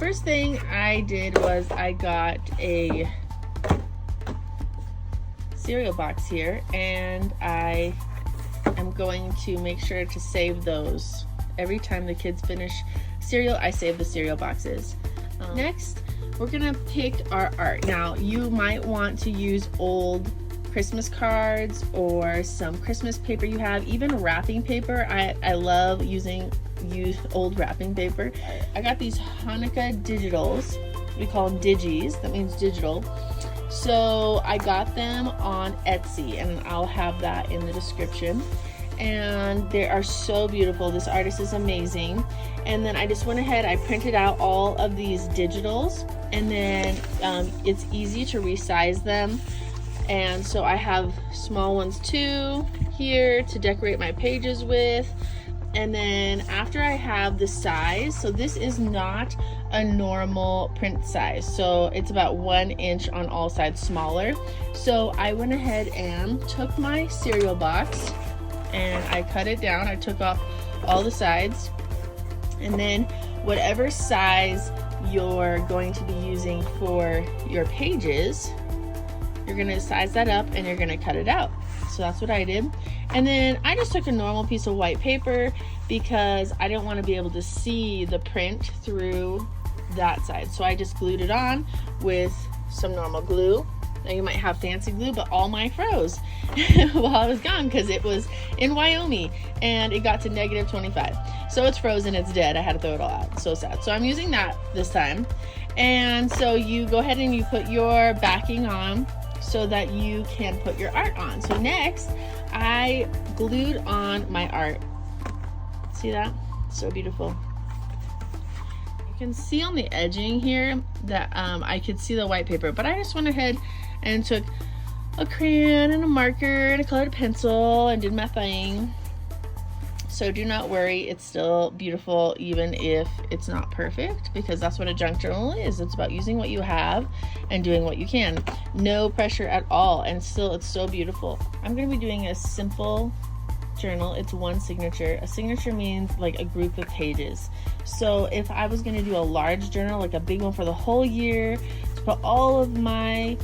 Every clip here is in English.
first thing I did was I got a cereal box here, and I am going to make sure to save those. Every time the kids finish cereal, I save the cereal boxes. Next, we're gonna pick our art. Now, you might want to use old Christmas cards or some Christmas paper you have, even wrapping paper. I love using old wrapping paper. I got these Hanukkah digitals. We call them digis. That means digital. So I got them on Etsy, and I'll have that in the description. And they are so beautiful. This artist is amazing. And then I just went ahead, I printed out all of these digitals, and then it's easy to resize them. And so I have small ones too here to decorate my pages with. And then after I have the size, so this is not a normal print size, so it's about 1 inch on all sides smaller. So I went ahead and took my cereal box and I cut it down. I took off all the sides, and then whatever size you're going to be using for your pages, you're gonna size that up and you're gonna cut it out. So that's what I did. And then I just took a normal piece of white paper because I didn't want to be able to see the print through that side. So I just glued it on with some normal glue. Now you might have fancy glue, but all mine froze while I was gone because it was in Wyoming and it got to -25. So it's frozen, it's dead. I had to throw it all out. So sad. So I'm using that this time. And so you go ahead and you put your backing on so that you can put your art on. So next, I glued on my art. See that? So beautiful. You can see on the edging here that I could see the white paper, but I just went ahead and took a crayon and a marker and a colored pencil and did my thing. So do not worry, it's still beautiful even if it's not perfect, because that's what a junk journal is. It's about using what you have and doing what you can. No pressure at all, and still it's so beautiful. I'm going to be doing a simple journal. It's one signature. A signature means like a group of pages. So if I was going to do a large journal, like a big one for the whole year, to put all of my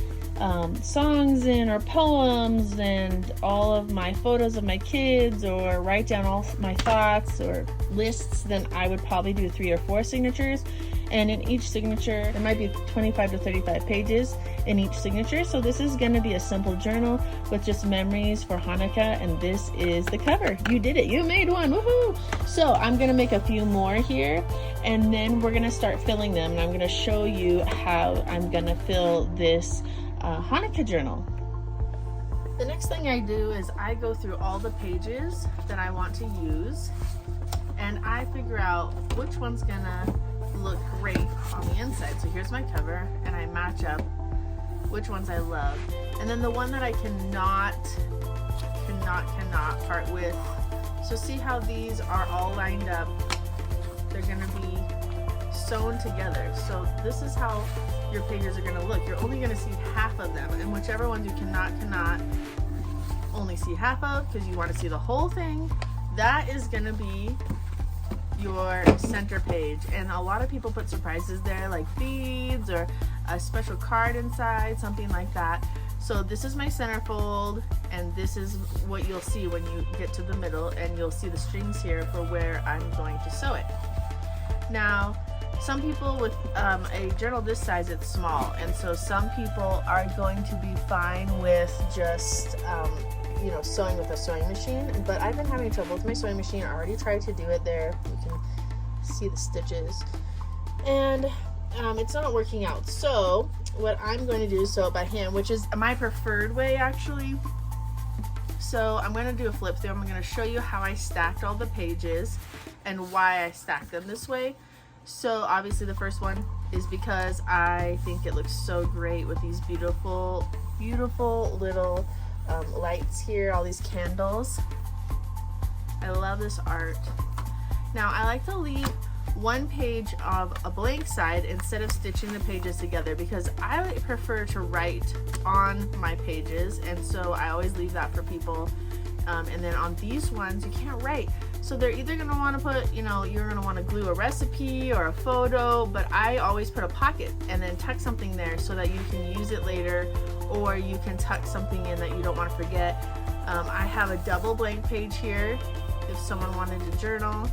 songs in, or poems, and all of my photos of my kids, or write down all my thoughts or lists, then I would probably do 3 or 4 signatures. And in each signature, there might be 25 to 35 pages in each signature. So this is going to be a simple journal with just memories for Hanukkah, and this is the cover. You did it. You made one. Woohoo! So I'm going to make a few more here, and then we're going to start filling them, and I'm going to show you how I'm going to fill this Hanukkah journal. The next thing I do is I go through all the pages that I want to use, and I figure out which one's gonna look great on the inside. So here's my cover, and I match up which ones I love, and then the one that I cannot part with. So see how these are all lined up? They're gonna be sewn together. So this is how your pages are going to look. You're only going to see half of them, and whichever ones you cannot only see half of, because you want to see the whole thing, that is going to be your center page. And a lot of people put surprises there, like beads or a special card inside, something like that. So this is my centerfold, and this is what you'll see when you get to the middle, and you'll see the strings here for where I'm going to sew it. Now, some people with a journal this size, it's small, and so some people are going to be fine with just sewing with a sewing machine, but I've been having trouble with my sewing machine. I already tried to do it there. You can see the stitches, and it's not working out. So what I'm going to do is sew it by hand, which is my preferred way actually. So I'm going to do a flip through. I'm going to show you how I stacked all the pages and why I stacked them this way. So obviously the first one is because I think it looks so great with these beautiful little lights here, all these candles. I love this art. Now I like to leave one page of a blank side instead of stitching the pages together, because I prefer to write on my pages, and so I always leave that for people. And then on these ones you can't write, So they're either going to want to put, you know, you're going to want to glue a recipe or a photo, but I always put a pocket and then tuck something there so that you can use it later, or you can tuck something in that you don't want to forget. I have a double blank page here if someone wanted to journal.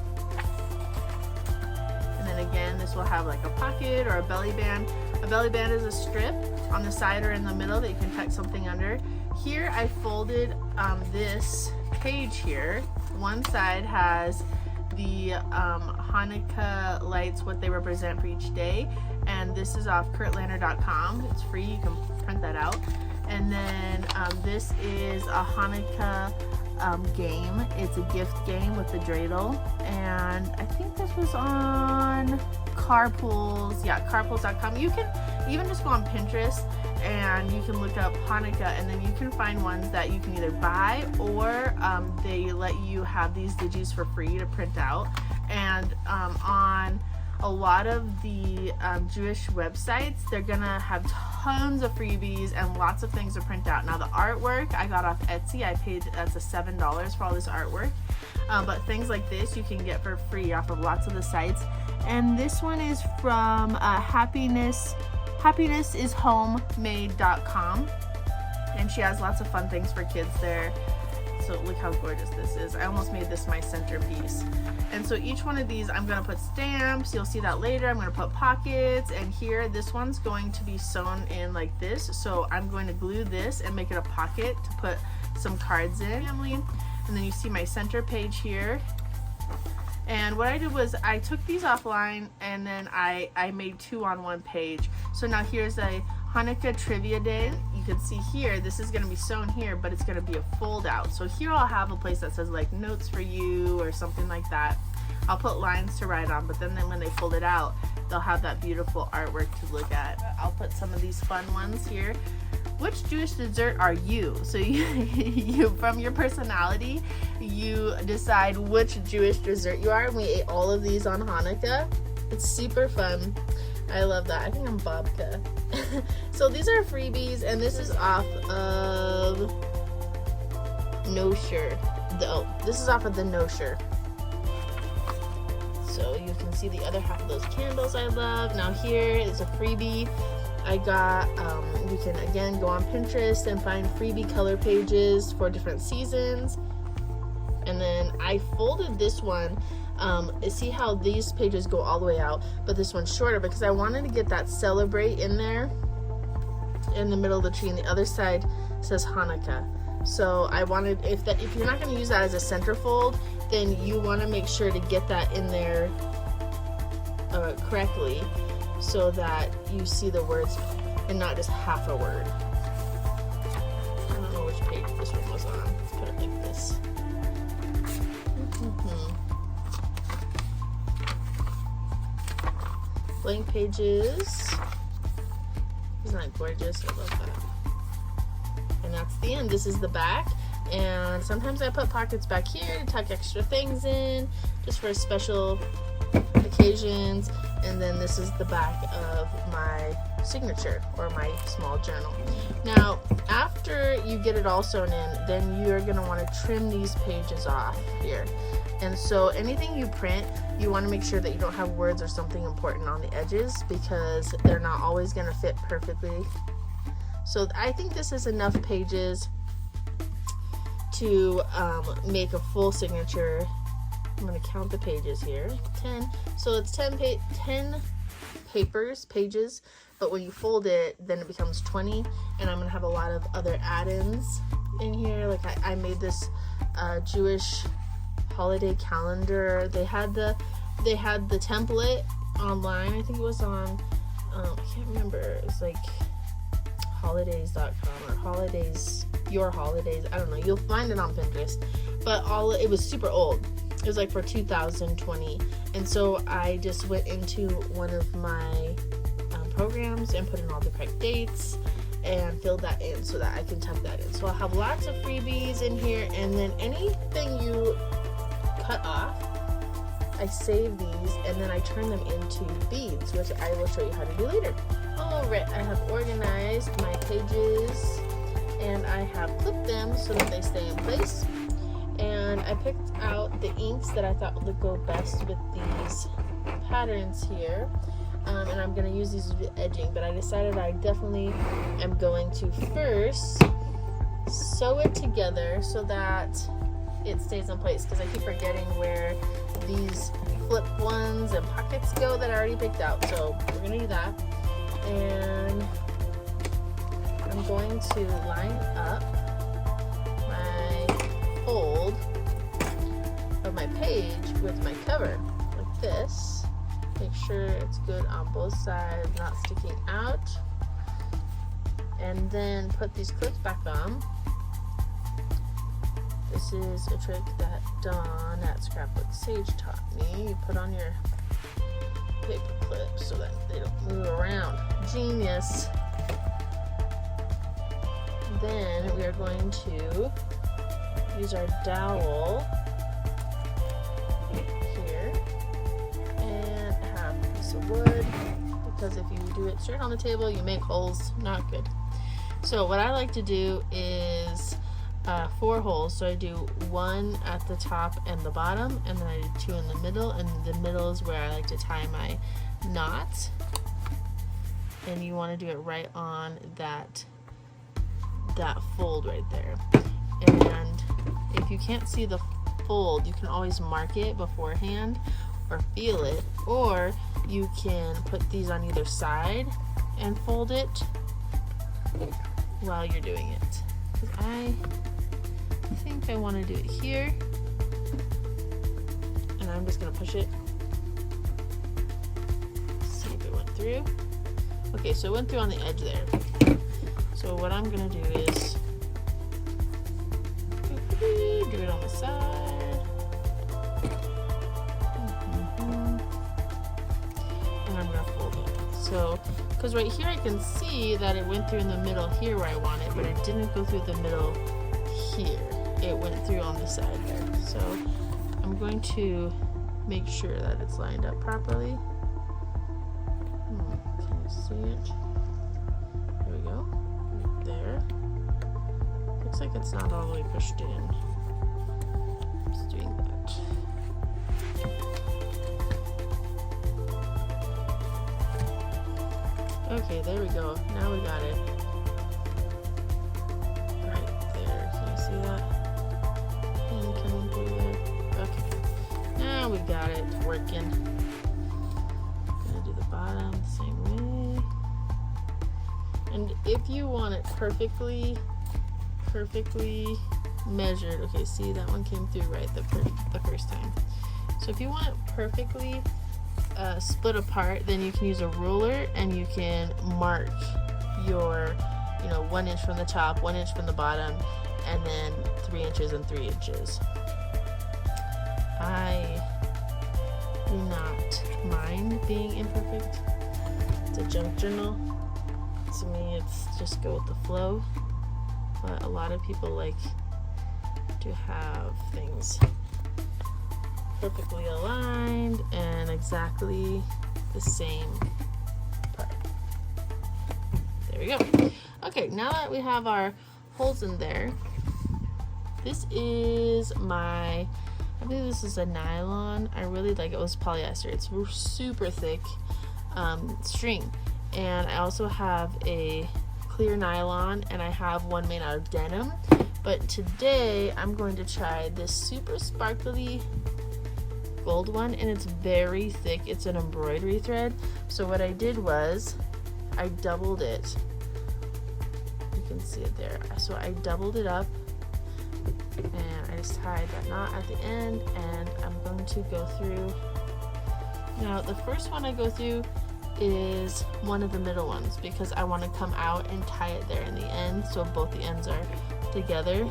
And then again, this will have like a pocket or a belly band. A belly band is a strip on the side or in the middle that you can tuck something under. Here I folded this page here. One side has the Hanukkah lights, what they represent for each day, and this is off kurtlander.com. It's free, you can print that out. And then this is a Hanukkah game. It's a gift game with the dreidel, and I think this was on Carpools. Yeah, carpools.com. You can even just go on Pinterest and you can look up Hanukkah, and then you can find ones that you can either buy or they let you have these digis for free to print out. And on a lot of the Jewish websites, they're gonna have tons of freebies and lots of things to print out. Now the artwork I got off Etsy. I paid that's $7 for all this artwork, but things like this you can get for free off of lots of the sites. And this one is from happinessishomemade.com, and she has lots of fun things for kids there. So look how gorgeous this is. I almost made this my centerpiece. And so each one of these, I'm gonna put stamps. You'll see that later. I'm gonna put pockets, and here, this one's going to be sewn in like this. So I'm going to glue this and make it a pocket to put some cards in. And then you see my center page here. And what I did was I took these offline, and then I made two on one page. So now here's a Hanukkah trivia day. You can see here, this is going to be sewn here, but it's going to be a fold out. So here I'll have a place that says like notes for you or something like that. I'll put lines to write on, but then when they fold it out, they'll have that beautiful artwork to look at. I'll put some of these fun ones here. Which Jewish dessert are you? So you from your personality, you decide which Jewish dessert you are. And we ate all of these on Hanukkah. It's super fun. I love that. I think I'm babka. So these are freebies, and this is off of Nosher. This is off of the Nosher. So you can see the other half of those candles I love. Now here is a freebie I got. You can again go on Pinterest and find freebie color pages for different seasons. And then I folded this one. See how these pages go all the way out, but this one's shorter because I wanted to get that celebrate in there in the middle of the tree, and the other side says Hanukkah. So I wanted, if you're not going to use that as a centerfold, then you want to make sure to get that in there correctly so that you see the words and not just half a word. I don't know which page this one was on. Let's put it like this. Blank pages. Isn't that gorgeous? I love that. And that's the end. This is the back. And sometimes I put pockets back here to tuck extra things in, just for special occasions. And then this is the back of my signature or my small journal. Now, after you get it all sewn in, then you're going to want to trim these pages off here. And so anything you print, you want to make sure that you don't have words or something important on the edges, because they're not always going to fit perfectly. So I think this is enough pages to make a full signature. I'm going to count the pages here. 10. So it's 10 pages, but when you fold it, then it becomes 20. And I'm going to have a lot of other add-ins in here. Like I made this Jewish holiday calendar. They had the template online. I think it was on I can't remember. It was like holidays.com or your holidays. I don't know. You'll find it on Pinterest. But it was super old. It was like for 2020. And so I just went into one of my programs and put in all the correct dates and filled that in so that I can tuck that in. So I'll have lots of freebies in here, and then anything you cut off, I save these and then I turn them into beads, which I will show you how to do later. Alright, I have organized my pages and I have clipped them so that they stay in place. And And I picked out the inks that I thought would go best with these patterns here. And I'm going to use these with edging, but I decided I definitely am going to first sew it together so that it stays in place, because I keep forgetting where these flip ones and pockets go that I already picked out. So we're going to do that. And I'm going to line up my fold of my page with my cover like this. Make sure it's good on both sides, not sticking out. And then put these clips back on. This is a trick that Dawn at Scrapbook Sage taught me. You put on your paper clips so that they don't move around. Genius. Then we are going to use our dowel here and have a piece of wood, because if you do it straight on the table, you make holes. Not good. So what I like to do is 4 holes. So I do 1 at the top and the bottom, and then I do 2 in the middle, and the middle is where I like to tie my knot. And you want to do it right on that fold right there. And if you can't see the fold, you can always mark it beforehand or feel it, or you can put these on either side and fold it while you're doing it. I think I want to do it here, and I'm just going to push it, see if it went through. Okay, so it went through on the edge there. So what I'm going to do is do it on the side, and I'm going to fold it. So, because right here I can see that it went through in the middle here where I want it, but it didn't go through the middle here. It went through on the side there. So I'm going to make sure that it's lined up properly. Can you see it? There we go. Right there. Looks like it's not all the way pushed in. Just doing that. Okay, there we go. Now we got it. Right there. Can you see that? And coming through there. Okay. Now we got it working. Gonna do the bottom the same way. And if you want it perfectly measured, okay, see that one came through right the first time. So if you want it perfectly split apart, then you can use a ruler and you can mark your 1 inch from the top, 1 inch from the bottom, and then 3 inches and 3 inches. I do not mind being imperfect. It's a junk journal. To me, it's just go with the flow. But a lot of people like to have things perfectly aligned and exactly the same part. There we go. Okay, now that we have our holes in there, this is I believe this is a nylon. I really like it. It was polyester. It's super thick string. And I also have a clear nylon, and I have one made out of denim. But today I'm going to try this super sparkly gold one, and it's very thick. It's an embroidery thread. So what I did was I doubled it. You can see it there. So I doubled it up, and I just tied that knot at the end, and I'm going to go through. Now the first one I go through is one of the middle ones, because I want to come out and tie it there in the end, so both the ends are together.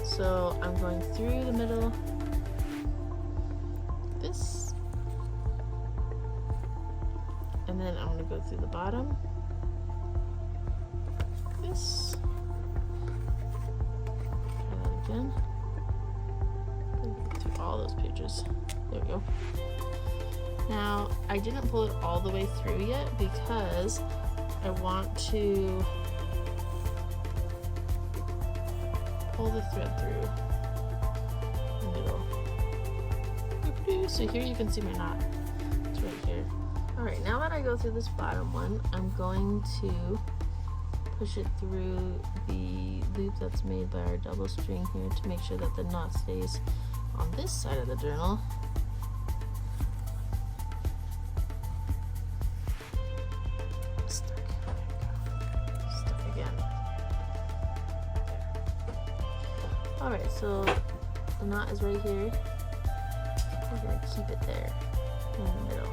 So I'm going through the middle, this, and then I'm going to go through the bottom, this, try that again, go through all those pages. There we go. Now, I didn't pull it all the way through yet because I want to pull the thread through too. So here you can see my knot. It's right here. Alright, now that I go through this bottom one, I'm going to push it through the loop that's made by our double string here to make sure that the knot stays on this side of the journal. Stuck. Stuck again. Alright, so the knot is right here. We're going to keep it there in the middle.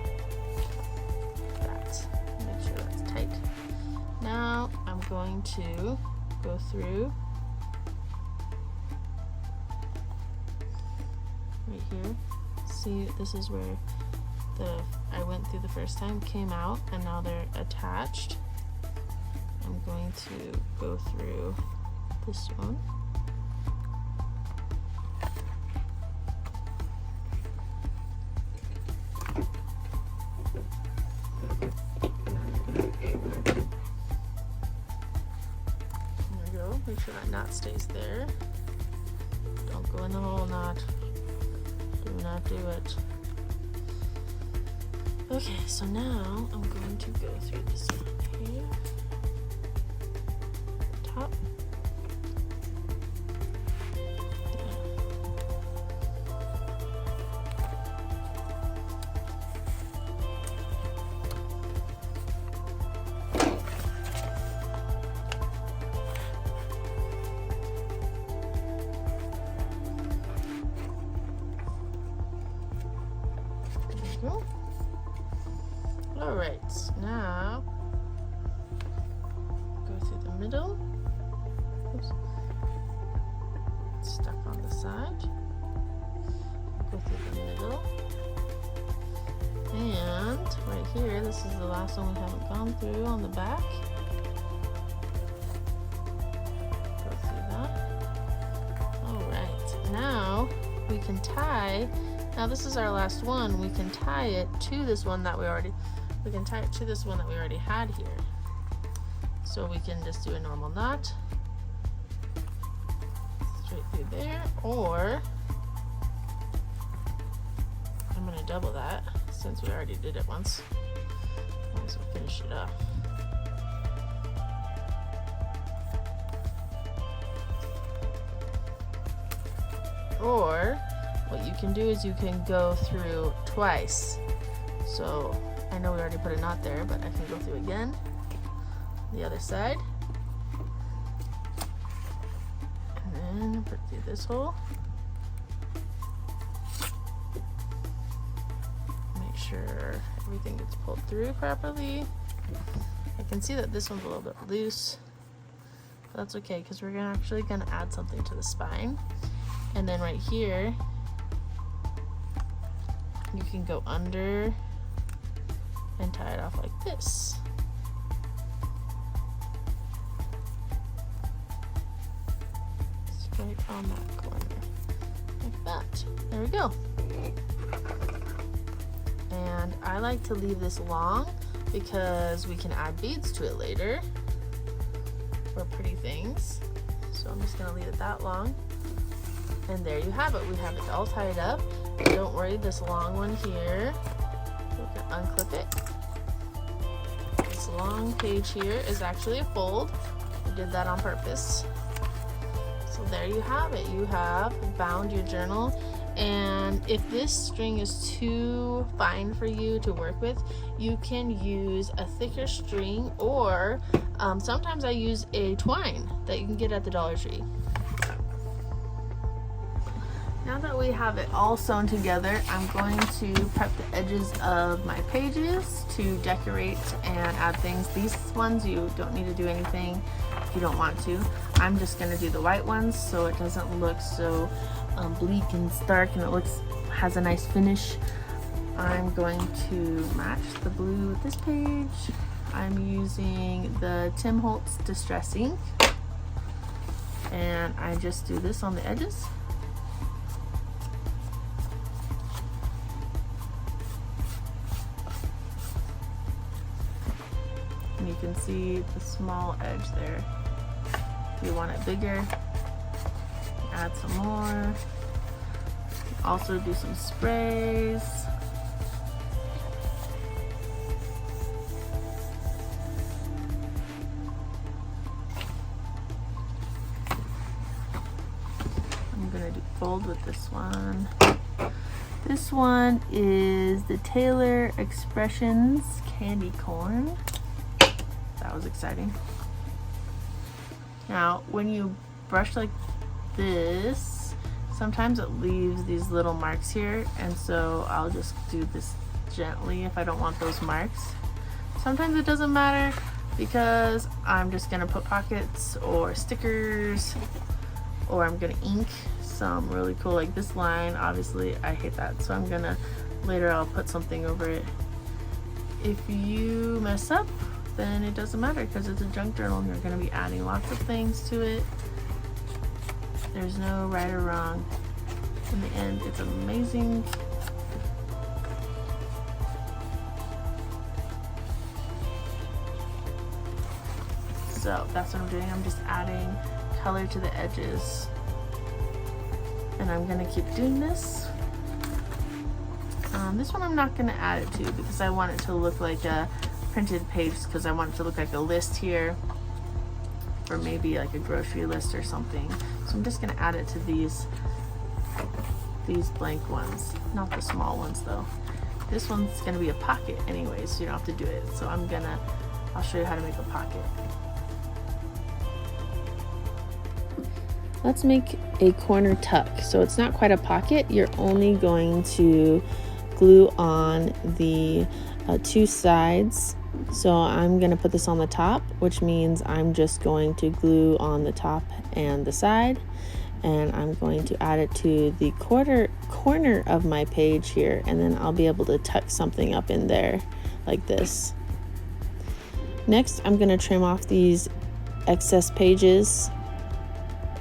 That. Make sure that's tight. Now I'm going to go through right here. See, this is where I went through the first time, came out, and now they're attached. I'm going to go through this one. Make sure that knot stays there. Don't go in the whole knot. Do not do it. Okay, so now I'm going to go through this one here. Top. Alright, now go through the middle. Oops. Stuck on the side. Go through the middle. And right here, this is the last one we haven't gone through on the back. Go through that. Alright, now we can tie. Now this is our last one. We can tie it to this one that we already had here. So we can just do a normal knot straight through there, or I'm going to double that since we already did it once. Might as well finish it off. Or what you can do is you can go through twice. So I know we already put a knot there, but I can go through again, the other side, and then put through this hole. Make sure everything gets pulled through properly. I can see that this one's a little bit loose, but that's okay because we're actually going to add something to the spine. And then right here, you can go under and tie it off like this. Straight on that corner. Like that. There we go. And I like to leave this long because we can add beads to it later for pretty things. So I'm just going to leave it that long. And there you have it. We have it all tied up. But don't worry, this long one here, we can unclip it. This long page here is actually a fold. We did that on purpose. So there you have it. You have bound your journal. And if this string is too fine for you to work with, you can use a thicker string, or sometimes I use a twine that you can get at the Dollar Tree. Now that we have it all sewn together, I'm going to prep the edges of my pages to decorate and add things. These ones you don't need to do anything if you don't want to. I'm just going to do the white ones so it doesn't look so bleak and stark, and it has a nice finish. I'm going to match the blue with this page. I'm using the Tim Holtz Distress ink, and I just do this on the edges. And you can see the small edge there. If you want it bigger, add some more. also do some sprays. I'm gonna do gold with this one. This one is the Taylor Expressions Candy Corn. That was exciting. Now, when you brush like this, sometimes it leaves these little marks here, and so I'll just do this gently if I don't want those marks. Sometimes it doesn't matter because I'm just gonna put pockets or stickers, or I'm gonna ink some really cool, like this line. Obviously I hate that, so I'm gonna later I'll put something over it. If you mess up, then it doesn't matter because it's a junk journal and you're going to be adding lots of things to it. There's no right or wrong. In the end, it's amazing. So that's what I'm doing. I'm just adding color to the edges. And I'm going to keep doing this. This one I'm not going to add it to because I want it to look like a printed page, because I want it to look like a list here, or maybe like a grocery list or something. So I'm just going to add it to these blank ones, not the small ones though. This one's going to be a pocket anyway, so you don't have to do it. So I'll show you how to make a pocket. Let's make a corner tuck. So it's not quite a pocket. You're only going to glue on the two sides. So I'm going to put this on the top, which means I'm just going to glue on the top and the side, and I'm going to add it to the corner of my page here, and then I'll be able to tuck something up in there like this. Next, I'm going to trim off these excess pages,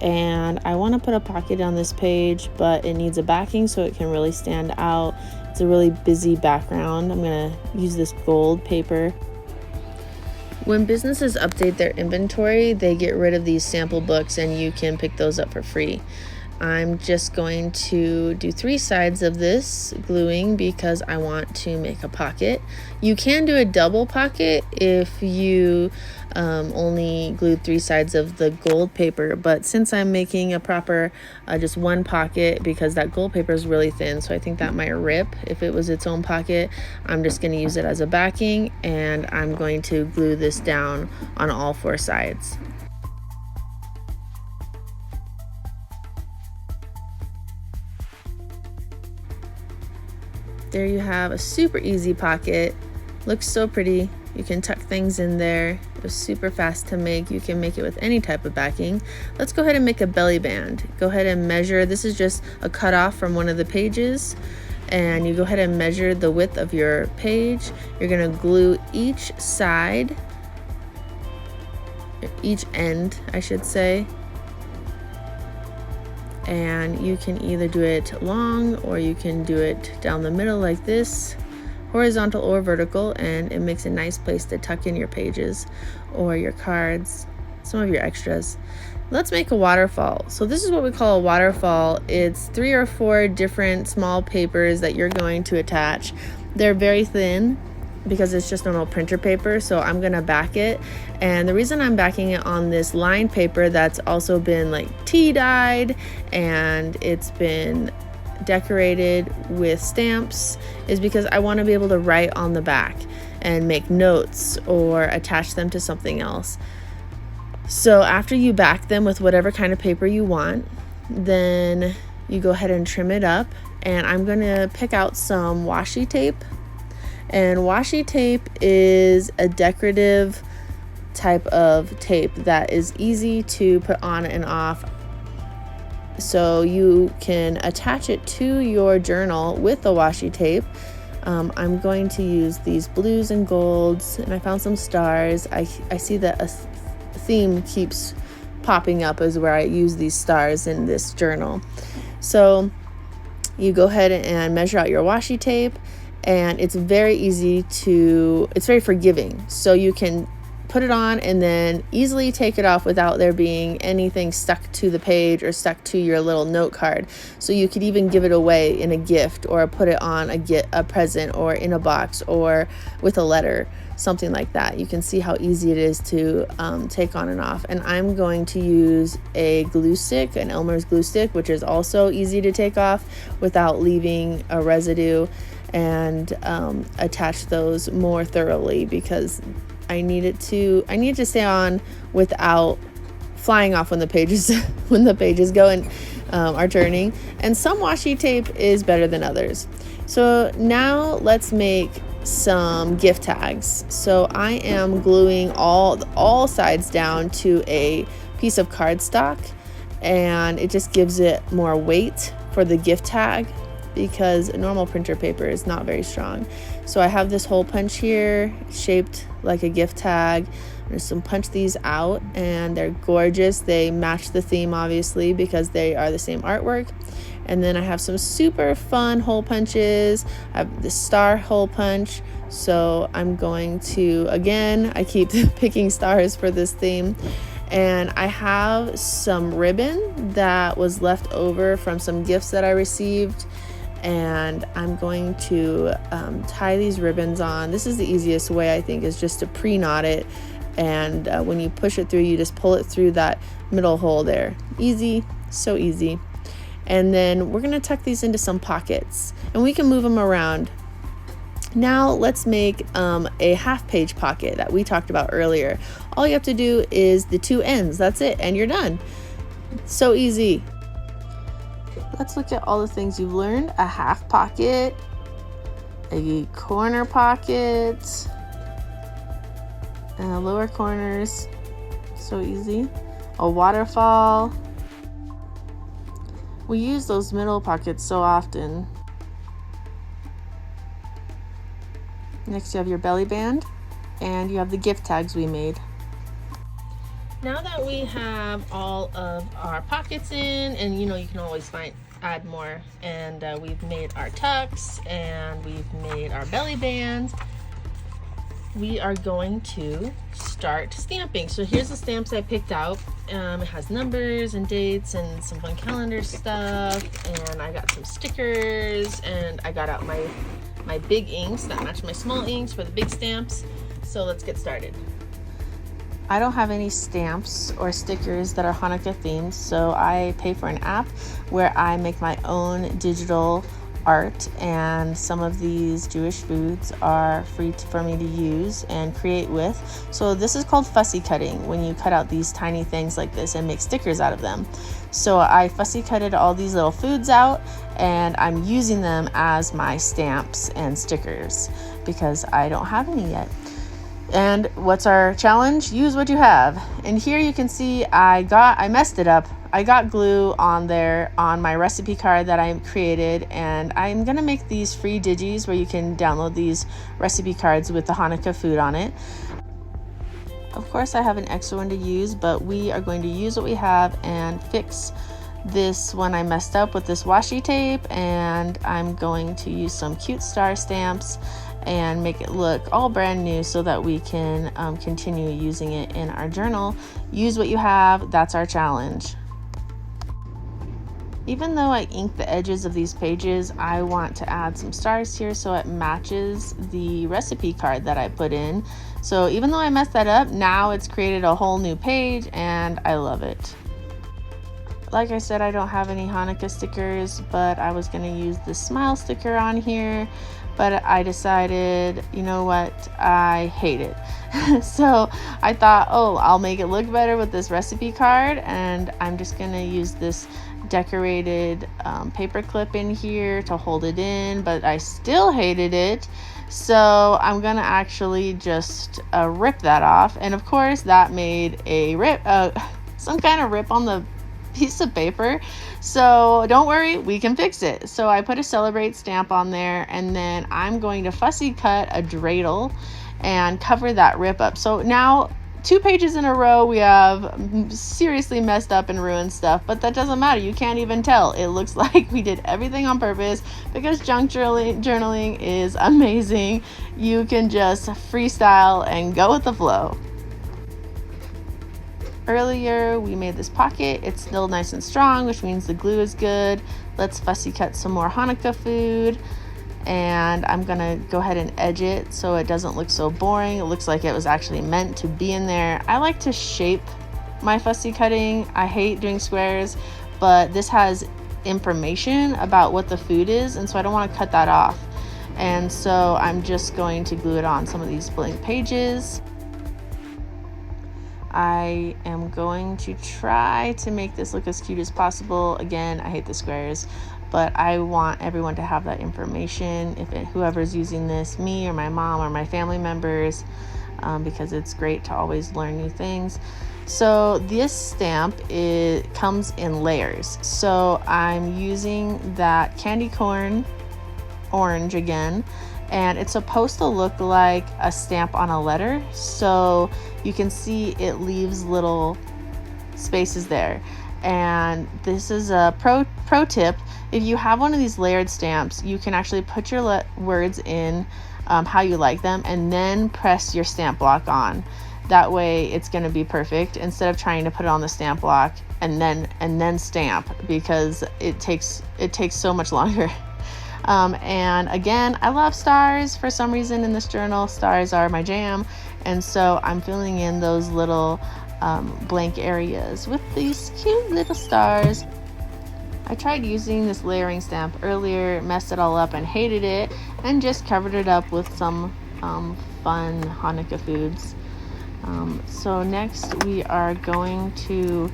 and I want to put a pocket on this page, but it needs a backing so it can really stand out. It's a really busy background. I'm going to use this gold paper. When businesses update their inventory, they get rid of these sample books and you can pick those up for free. I'm just going to do 3 sides of this gluing because I want to make a pocket. You can do a double pocket if you only glued 3 sides of the gold paper, but since I'm making a proper just one pocket, because that gold paper is really thin, so I think that might rip if it was its own pocket, I'm just going to use it as a backing, and I'm going to glue this down on all 4 sides. There you have a super easy pocket. Looks so pretty. You can tuck things in there. It was super fast to make. You can make it with any type of backing. Let's go ahead and make a belly band. Go ahead and measure. This is just a cutoff from one of the pages. And you go ahead and measure the width of your page. You're gonna glue each side, each end, I should say. And you can either do it long or you can do it down the middle like this, horizontal or vertical, and it makes a nice place to tuck in your pages or your cards, some of your extras. Let's make a waterfall. So this is what we call a waterfall. It's 3 or 4 different small papers that you're going to attach. They're very thin because it's just normal printer paper, so I'm gonna back it. And the reason I'm backing it on this lined paper that's also been like tea dyed and it's been decorated with stamps is because I want to be able to write on the back and make notes or attach them to something else. So after you back them with whatever kind of paper you want, then you go ahead and trim it up, and I'm going to pick out some washi tape. And washi tape is a decorative type of tape that is easy to put on and off. So you can attach it to your journal with the washi tape. I'm going to use these blues and golds, and I found some stars. I see that a theme keeps popping up as where I use these stars in this journal. So you go ahead and measure out your washi tape, and it's very easy to, it's very forgiving. So you can put it on and then easily take it off without there being anything stuck to the page or stuck to your little note card. So you could even give it away in a gift, or put it on a present, or in a box, or with a letter, something like that. You can see how easy it is to take on and off. And I'm going to use a glue stick, an Elmer's glue stick, which is also easy to take off without leaving a residue, and attach those more thoroughly, because I need it to stay on without flying off when the pages go and are turning. And some washi tape is better than others. So now let's make some gift tags. So I am gluing all sides down to a piece of cardstock, and it just gives it more weight for the gift tag, because normal printer paper is not very strong. So I have this hole punch here shaped like a gift tag. I'm just gonna punch these out, and they're gorgeous. They match the theme, obviously, because they are the same artwork. And then I have some super fun hole punches. I have the star hole punch. So I'm going to, again, I keep picking stars for this theme. And I have some ribbon that was left over from some gifts that I received, and I'm going to tie these ribbons on. This is the easiest way, I think, is just to pre-knot it, and when you push it through, you just pull it through that middle hole there. Easy, so easy. And then we're going to tuck these into some pockets, and we can move them around. Now let's make a half-page pocket that we talked about earlier. All you have to do is the two ends. That's it, and you're done. So easy. Let's look at all the things you've learned. A half pocket, a corner pocket, lower corners, so easy. A waterfall. We use those middle pockets so often. Next you have your belly band, and you have the gift tags we made. Now that we have all of our pockets in, and you can always add more, and we've made our tucks and we've made our belly bands, we are going to start stamping. So here's the stamps I picked out. It has numbers and dates and some fun calendar stuff, and I got some stickers, and I got out my big inks that match my small inks for the big stamps. So let's get started. I don't have any stamps or stickers that are Hanukkah themed, so I pay for an app where I make my own digital art, and some of these Jewish foods are free for me to use and create with. So this is called fussy cutting, when you cut out these tiny things like this and make stickers out of them. So I fussy cutted all these little foods out, and I'm using them as my stamps and stickers because I don't have any yet. And what's our challenge? Use what you have. And here you can see I messed it up. I got glue on there on my recipe card that I created, and I'm gonna make these free digis where you can download these recipe cards with the Hanukkah food on it. Of course I have an extra one to use, but we are going to use what we have and fix this one I messed up with this washi tape, and I'm going to use some cute star stamps and make it look all brand new so that we can continue using it in our journal. Use what you have, that's our challenge. Even though I inked the edges of these pages, I want to add some stars here so it matches the recipe card that I put in. So even though I messed that up, now it's created a whole new page and I love it. Like I said, I don't have any Hanukkah stickers, but I was going to use the smile sticker on here. But I decided, you know what, I hate it. So I thought, I'll make it look better with this recipe card, and I'm just gonna use this decorated paper clip in here to hold it in, but I still hated it. So I'm gonna actually just rip that off, and of course that made a rip, some kind of rip on the piece of paper. So don't worry, we can fix it. So I put a celebrate stamp on there, and then I'm going to fussy cut a dreidel and cover that rip up. So now 2 pages in a row we have seriously messed up and ruined stuff, but that doesn't matter. You can't even tell. It looks like we did everything on purpose because junk journaling is amazing. You can just freestyle and go with the flow. earlier, we made this pocket. It's still nice and strong, which means the glue is good. Let's fussy cut some more Hanukkah food. And I'm gonna go ahead and edge it so it doesn't look so boring. It looks like it was actually meant to be in there. I like to shape my fussy cutting. I hate doing squares, but this has information about what the food is, and so I don't want to cut that off. And so I'm just going to glue it on some of these blank pages. I am going to try to make this look as cute as possible. Again, I hate the squares, but I want everyone to have that information, whoever's using this, me or my mom or my family members, because it's great to always learn new things. So this stamp, it comes in layers. So I'm using that candy corn orange again, and it's supposed to look like a stamp on a letter. So you can see it leaves little spaces there. And this is a pro tip. If you have one of these layered stamps, you can actually put your words in how you like them and then press your stamp block on. That way it's going to be perfect, instead of trying to put it on the stamp block and then stamp, because it takes so much longer. And again, I love stars for some reason in this journal. Stars are my jam, and so I'm filling in those little blank areas with these cute little stars. I tried using this layering stamp earlier, messed it all up and hated it, and just covered it up with some fun Hanukkah foods. So next we are going to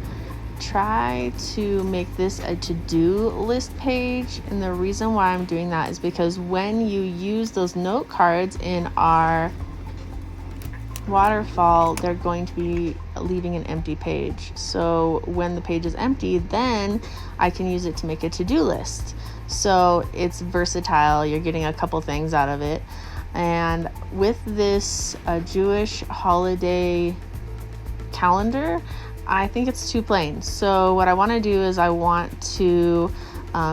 try to make this a to-do list page, and the reason why I'm doing that is because when you use those note cards in our waterfall, they're going to be leaving an empty page. So when the page is empty, then I can use it to make a to-do list. So it's versatile. You're getting a couple things out of it. And with this Jewish holiday calendar, I think it's too plain. So what I want to do is I want to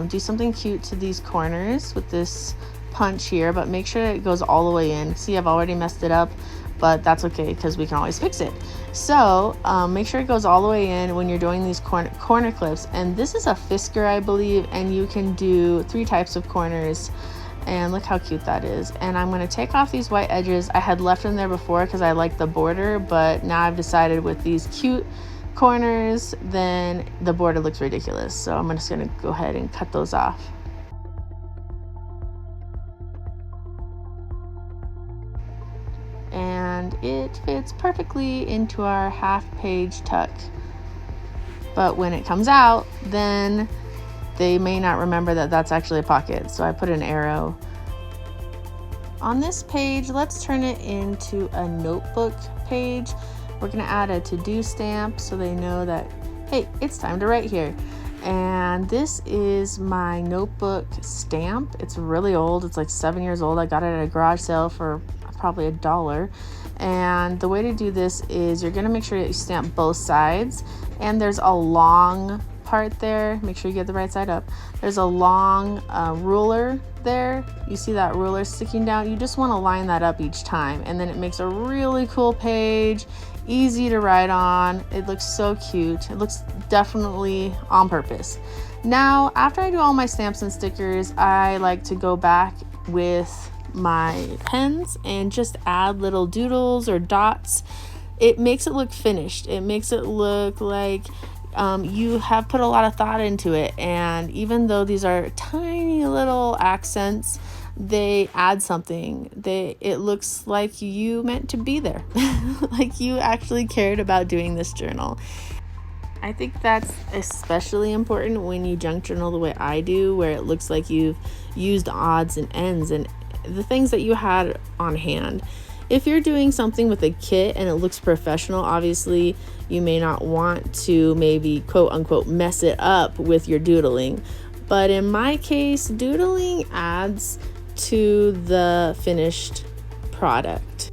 do something cute to these corners with this punch here, but make sure it goes all the way in. See, I've already messed it up, but that's okay because we can always fix it. So make sure it goes all the way in when you're doing these corner clips. And this is a Fisker, I believe, and you can do 3 types of corners. And look how cute that is. And I'm going to take off these white edges. I had left them there before because I like the border, but now I've decided with these cute corners, then the border looks ridiculous. So I'm just going to go ahead and cut those off. And it fits perfectly into our half-page tuck. But when it comes out, then they may not remember that that's actually a pocket, so I put an arrow. On this page, let's turn it into a notebook page. We're gonna add a to-do stamp so they know that, hey, it's time to write here. And this is my notebook stamp. It's really old, it's like 7 years old. I got it at a garage sale for probably $1. And the way to do this is you're gonna make sure that you stamp both sides, and there's a long part there. Make sure you get the right side up. There's a long ruler there. You see that ruler sticking down? You just want to line that up each time, and then it makes a really cool page, easy to write on. It looks so cute. It looks definitely on purpose. Now, after I do all my stamps and stickers, I like to go back with my pens and just add little doodles or dots. It makes it look finished. It makes it look like you have put a lot of thought into it, and even though these are tiny little accents, they add something. It looks like you meant to be there, like you actually cared about doing this journal. I think that's especially important when you junk journal the way I do, where it looks like you've used odds and ends and the things that you had on hand. If you're doing something with a kit and it looks professional, obviously you may not want to maybe quote unquote mess it up with your doodling. But in my case, doodling adds to the finished product.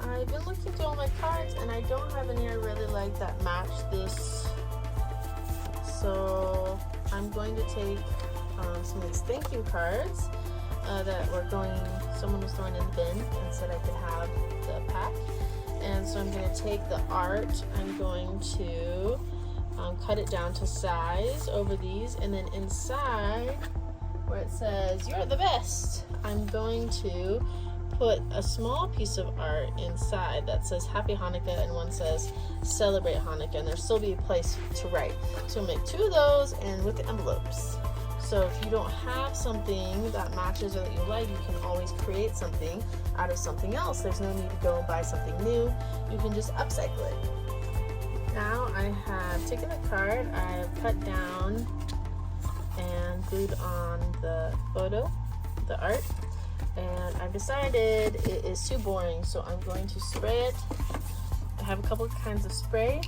I've been looking through all my cards and I don't have any I really like that match this. So I'm going to take some of these thank you cards that someone was throwing in the bin and said I could have the pack. And so I'm going to take the art, I'm going to cut it down to size over these, and then inside where it says "You're the best," I'm going to put a small piece of art inside that says Happy Hanukkah and one says Celebrate Hanukkah, and there'll still be a place to write. So I'll make 2 of those and with the envelopes. So if you don't have something that matches or that you like, you can always create something out of something else. There's no need to go and buy something new. You can just upcycle it. Now I have taken the card, I have cut down and glued on the photo, the art, and I've decided it is too boring, so I'm going to spray it. I have a couple of kinds of spray.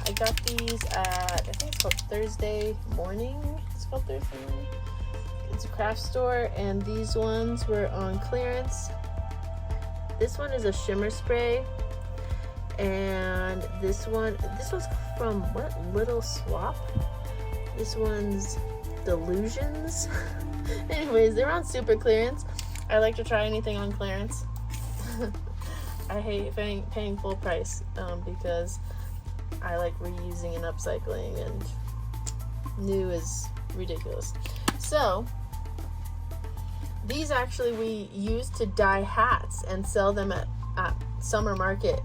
I got these at, I think it's called Thursday Morning. It's called Thursday Morning. It's a craft store, and these ones were on clearance. This one is a shimmer spray, and this one's from what? Little Swap. This one's Delusions. Anyways, they're on super clearance. I like to try anything on clearance. I hate paying full price because I like reusing and upcycling, and new is ridiculous. So these actually we use to dye hats and sell them at summer market.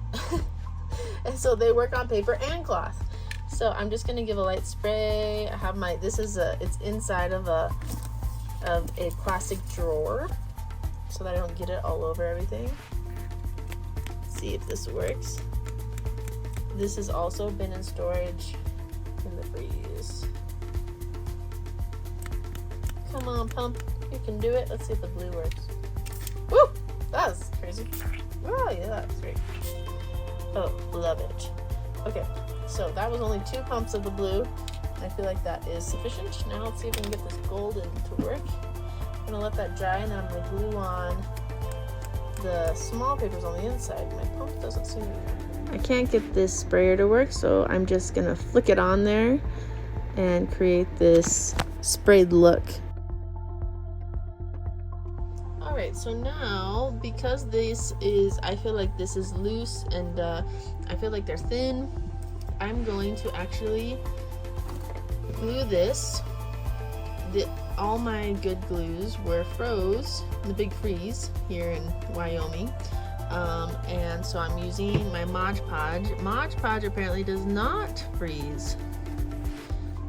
And so they work on paper and cloth. So I'm just gonna give a light spray. I have my, it's inside of a plastic drawer so that I don't get it all over everything. Let's see if this works. This has also been in storage in the freeze. Come on, pump, you can do it. Let's see if the blue works. Woo! That was crazy. Oh yeah, that's great. Oh, love it. Okay, so that was only 2 pumps of the blue. I feel like that is sufficient. Now let's see if we can get this golden to work. I'm gonna let that dry, and then I'm gonna glue on the small papers on the inside. My pump doesn't seem to work. I can't get this sprayer to work, so I'm just gonna flick it on there and create this sprayed look. Alright, so now, because I feel like this is loose and I feel like they're thin, I'm going to actually glue this. All my good glues were froze, the big freeze here in Wyoming. And so I'm using my Mod Podge. Mod Podge apparently does not freeze.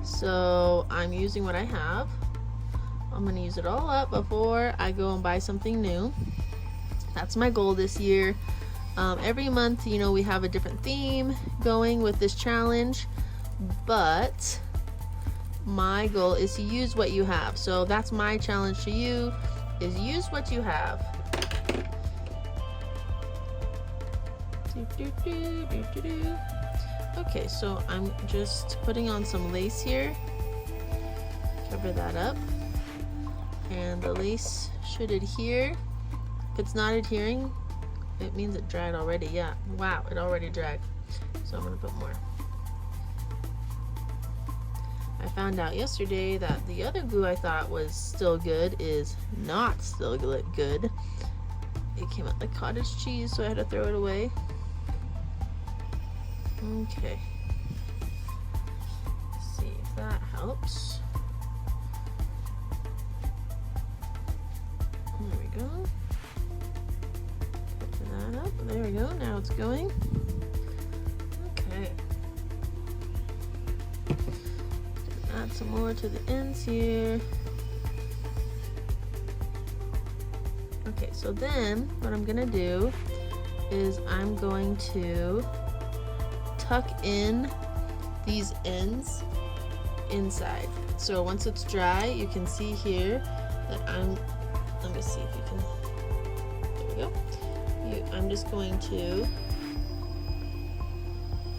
So I'm using what I have. I'm gonna use it all up before I go and buy something new. That's my goal this year. Every month, you know, we have a different theme going with this challenge, but my goal is to use what you have. So that's my challenge to you, is use what you have. Okay, so I'm just putting on some lace here. Cover that up. And the lace should adhere. If it's not adhering, it means it dried already. Yeah, wow, it already dried. So I'm gonna put more. I found out yesterday that the other glue I thought was still good is not still good. It came out like cottage cheese, so I had to throw it away. Okay. Let's see if that helps. There we go. Put that up. There we go. Now it's going. Okay. Add some more to the ends here. Okay, so then what I'm gonna do is I'm going to tuck in these ends inside. So once it's dry, you can see here that let me see if you can, there we go. I'm just going to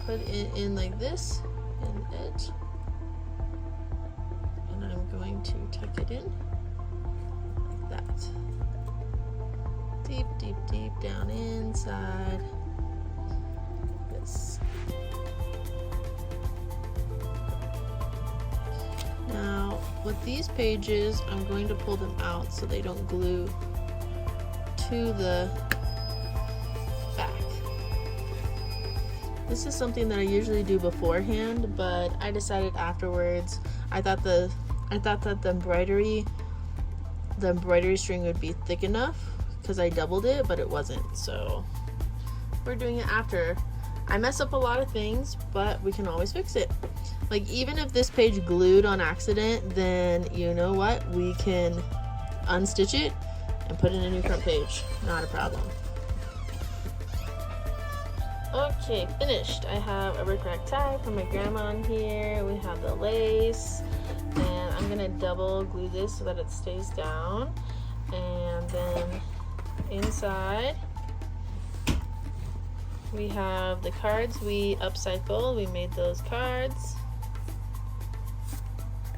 put it in like this, in the edge. And I'm going to tuck it in like that. Deep, deep, deep down inside this. Now, with these pages, I'm going to pull them out so they don't glue to the back. This is something that I usually do beforehand, but I decided afterwards. I thought that the embroidery string would be thick enough because I doubled it, but it wasn't. So we're doing it after. I mess up a lot of things, but we can always fix it. Like, even if this page glued on accident, then you know what? We can unstitch it and put in a new front page. Not a problem. Okay, finished. I have a rickrack tie from my grandma on here. We have the lace, and I'm gonna double glue this so that it stays down. And then inside we have the cards we upcycled. We made those cards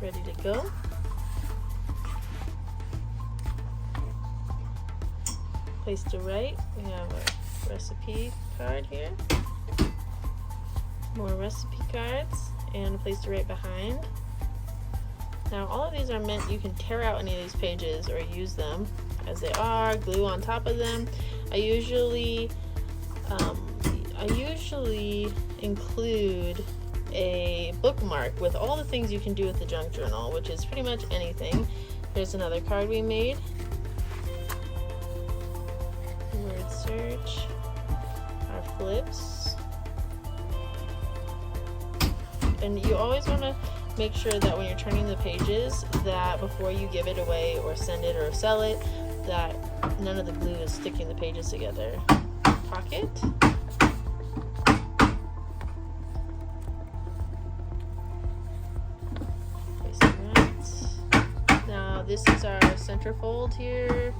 ready to go. Place to write. We have a recipe card here, more recipe cards, and a place to write behind. Now all of these are meant, you can tear out any of these pages or use them as they are, glue on top of them. I usually include a bookmark with all the things you can do with the junk journal, which is pretty much anything. There's another card we made. Word search. Our flips. And you always want to make sure that when you're turning the pages, that before you give it away or send it or sell it, that none of the glue is sticking the pages together. Pocket. Now this is our centerfold here,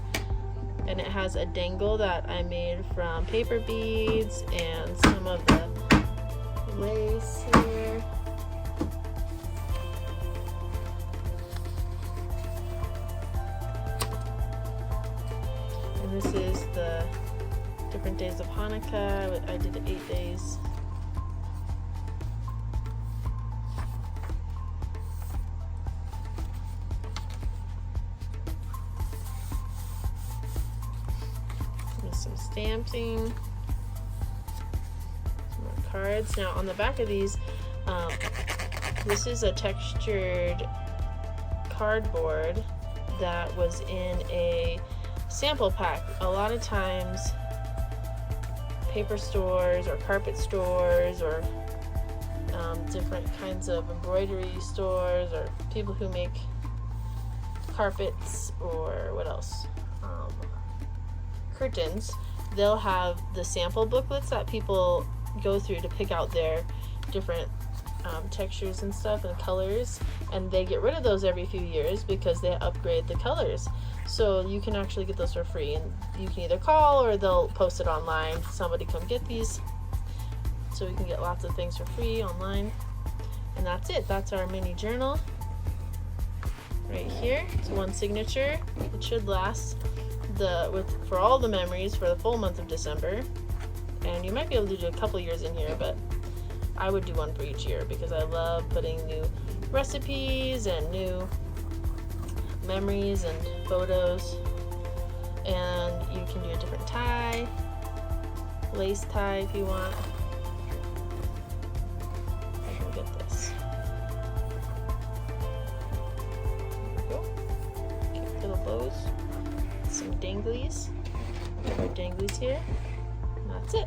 and it has a dangle that I made from paper beads and some of the lace here. And this is the different days of Hanukkah. I did 8 days. Some stamping, some more cards. Now on the back of these, this is a textured cardboard that was in a sample pack. A lot of times paper stores or carpet stores or different kinds of embroidery stores or people who make carpets or what else? Curtains, they'll have the sample booklets that people go through to pick out their different textures and stuff and colors, and they get rid of those every few years because they upgrade the colors. So you can actually get those for free, and you can either call or they'll post it online. Somebody come get these, so we can get lots of things for free online. And that's it. That's our mini journal right here. It's one signature. It should last for all the memories for the full month of December, and you might be able to do a couple years in here, but I would do one for each year because I love putting new recipes and new memories and photos. And you can do a different tie, lace tie if you want. I can get this. There we go. Cute little bows. Some danglies. More danglies here. And that's it.